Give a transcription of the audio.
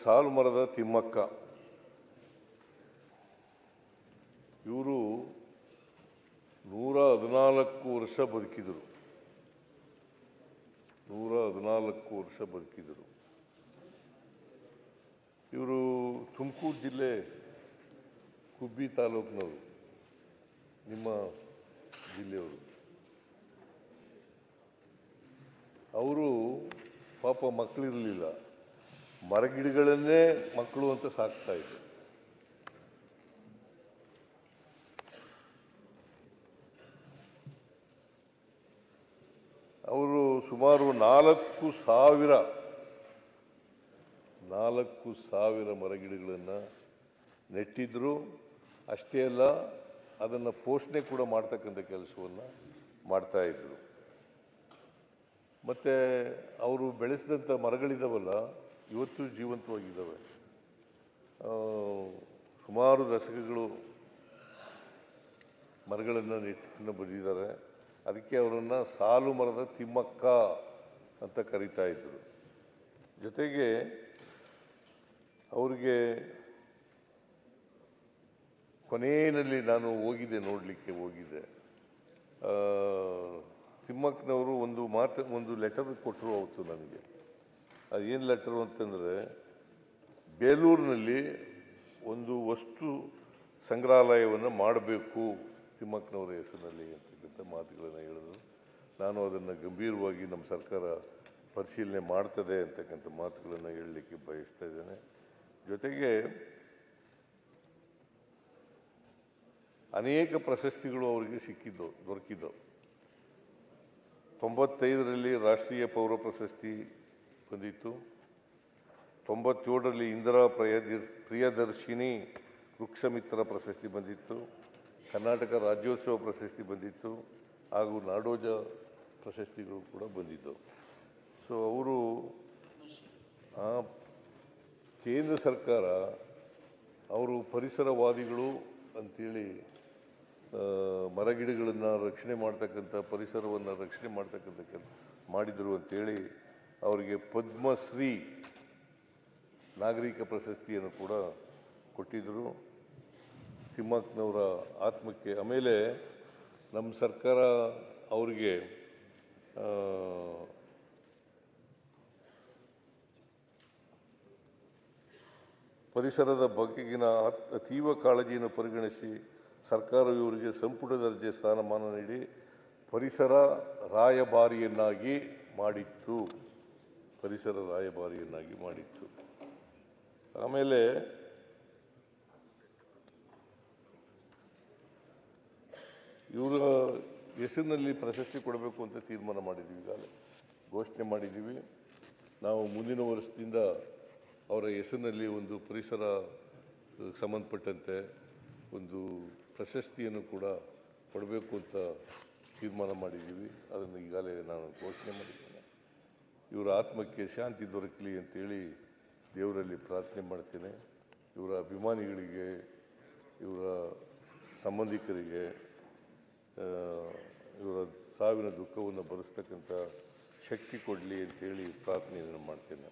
ಸಾಲು ಮರದ ತಿಮ್ಮಕ್ಕ ಇವರು 114 ವರ್ಷ ಬದುಕಿದರು. 114 ವರ್ಷ ಬದುಕಿದರು. ಇವರು ತುಮಕೂರು ಜಿಲ್ಲೆ ಕುಬ್ಬಿ ತಾಲೂಕಿನವರು, ನಿಮ್ಮ ಜಿಲ್ಲೆಯವರು. ಅವರು ಪಾಪ ಮಕ್ಕಳಿರಲಿಲ್ಲ, ಮರಗಿಡಗಳನ್ನೇ ಮಕ್ಕಳು ಅಂತ ಸಾಕ್ತಾ ಇದ್ರು. ಅವರು ಸುಮಾರು 4,000 ಮರಗಿಡಗಳನ್ನು ನೆಟ್ಟಿದ್ರು. ಅಷ್ಟೇ ಅಲ್ಲ, ಅದನ್ನು ಪೋಷಣೆ ಕೂಡ ಮಾಡ್ತಕ್ಕಂಥ ಕೆಲಸವನ್ನು ಮಾಡ್ತಾ ಇದ್ರು. ಮತ್ತು ಅವರು ಬೆಳೆಸಿದಂಥ ಮರಗಳಿದ್ದಾವಲ್ಲ, ಇವತ್ತು ಜೀವಂತವಾಗಿದ್ದಾವೆ. ಸುಮಾರು ದಶಕಗಳು ಮರಗಳನ್ನು ನೆಟ್ಟು ಬಂದಿದ್ದಾರೆ. ಅದಕ್ಕೆ ಅವರನ್ನು ಸಾಲು ಮರದ ತಿಮ್ಮಕ್ಕ ಅಂತ ಕರೀತಾ ಇದ್ದರು. ಜೊತೆಗೆ ಅವರಿಗೆ ಕೊನೆಯಲ್ಲಿ ನಾನು ನೋಡಲಿಕ್ಕೆ ಹೋಗಿದ್ದೆ. ತಿಮ್ಮಕ್ಕನವರು ಒಂದು ಲೆಟರ್ ಕೊಟ್ಟರು ಅವತ್ತು ನನಗೆ. ಅದೇನು ಲೆಟರು ಅಂತಂದರೆ, ಬೇಲೂರಿನಲ್ಲಿ ಒಂದು ವಸ್ತು ಸಂಗ್ರಹಾಲಯವನ್ನು ಮಾಡಬೇಕು ತಿಮ್ಮಕ್ಕನವರ ಹೆಸರಿನಲ್ಲಿ ಅಂತಕ್ಕಂಥ ಮಾತುಗಳನ್ನು ಹೇಳಿದ್ರು. ನಾನು ಅದನ್ನು ಗಂಭೀರವಾಗಿ ನಮ್ಮ ಸರ್ಕಾರ ಪರಿಶೀಲನೆ ಮಾಡ್ತದೆ ಅಂತಕ್ಕಂಥ ಮಾತುಗಳನ್ನು ಹೇಳಲಿಕ್ಕೆ ಬಯಸ್ತಾ ಇದ್ದೇನೆ. ಜೊತೆಗೆ ಅನೇಕ ಪ್ರಶಸ್ತಿಗಳು ಅವರಿಗೆ ದೊರಕಿದ್ದವು. 95ರಲ್ಲಿ ರಾಷ್ಟ್ರೀಯ ಪೌರ ಪ್ರಶಸ್ತಿ ಬಂದಿತ್ತು. 97ರಲ್ಲಿ ಇಂದಿರಾ ಪ್ರಿಯದರ್ಶಿನಿ ವೃಕ್ಷಮಿತ್ರ ಪ್ರಶಸ್ತಿ ಬಂದಿತ್ತು. ಕರ್ನಾಟಕ ರಾಜ್ಯೋತ್ಸವ ಪ್ರಶಸ್ತಿ ಬಂದಿತ್ತು. ಹಾಗೂ ನಾಡೋಜ ಪ್ರಶಸ್ತಿಗಳು ಕೂಡ ಬಂದಿದ್ದವು. ಸೊ ಅವರು ಕೇಂದ್ರ ಸರ್ಕಾರ ಅವರು ಪರಿಸರವಾದಿಗಳು ಅಂತೇಳಿ ಮರಗಿಡಗಳನ್ನು ರಕ್ಷಣೆ ಮಾಡ್ತಕ್ಕಂಥ, ಪರಿಸರವನ್ನು ರಕ್ಷಣೆ ಮಾಡ್ತಕ್ಕಂಥ ಮಾಡಿದರು ಅಂತೇಳಿ ಅವರಿಗೆ ಪದ್ಮಶ್ರೀ ನಾಗರಿಕ ಪ್ರಶಸ್ತಿಯನ್ನು ಕೂಡ ಕೊಟ್ಟಿದ್ದರು ತಿಮ್ಮಕ್ಕನವರ ಆತ್ಮಕ್ಕೆ. ಆಮೇಲೆ ನಮ್ಮ ಸರ್ಕಾರ ಅವರಿಗೆ ಪರಿಸರದ ಬಗೆಗಿನ ಅತೀವ ಕಾಳಜಿಯನ್ನು ಪರಿಗಣಿಸಿ ಸರ್ಕಾರವು ಇವರಿಗೆ ಸಂಪುಟ ದರ್ಜೆ ಸ್ಥಾನಮಾನ ನೀಡಿ ಪರಿಸರ ರಾಯಭಾರಿಯನ್ನಾಗಿ ಮಾಡಿತ್ತು. ಆಮೇಲೆ ಇವರ ಹೆಸರಿನಲ್ಲಿ ಪ್ರಶಸ್ತಿ ಕೊಡಬೇಕು ಅಂತ ತೀರ್ಮಾನ ಮಾಡಿದ್ದೀವಿ, ಈಗಾಗಲೇ ಘೋಷಣೆ ಮಾಡಿದ್ದೀವಿ. ನಾವು ಮುಂದಿನ ವರ್ಷದಿಂದ ಅವರ ಹೆಸರಿನಲ್ಲಿ ಒಂದು ಪರಿಸರ ಸಂಬಂಧಪಟ್ಟಂತೆ ಒಂದು ಪ್ರಶಸ್ತಿಯನ್ನು ಕೂಡ ಕೊಡಬೇಕು ಅಂತ ತೀರ್ಮಾನ ಮಾಡಿದ್ದೀವಿ. ಅದನ್ನು ಈಗಾಗಲೇ ನಾನು ಘೋಷಣೆ ಮಾಡಿದ್ದೇನೆ. ಇವರ ಆತ್ಮಕ್ಕೆ ಶಾಂತಿ ದೊರಕಲಿ ಅಂತೇಳಿ ದೇವರಲ್ಲಿ ಪ್ರಾರ್ಥನೆ ಮಾಡ್ತೇನೆ. ಇವರ ಅಭಿಮಾನಿಗಳಿಗೆ, ಇವರ ಸಂಬಂಧಿಕರಿಗೆ ಇವರ ಸಾವಿನ ದುಃಖವನ್ನು ಭರಿಸ್ತಕ್ಕಂಥ ಶಕ್ತಿ ಕೊಡಲಿ ಅಂತೇಳಿ ಪ್ರಾರ್ಥನೆಯನ್ನು ಮಾಡ್ತೇನೆ.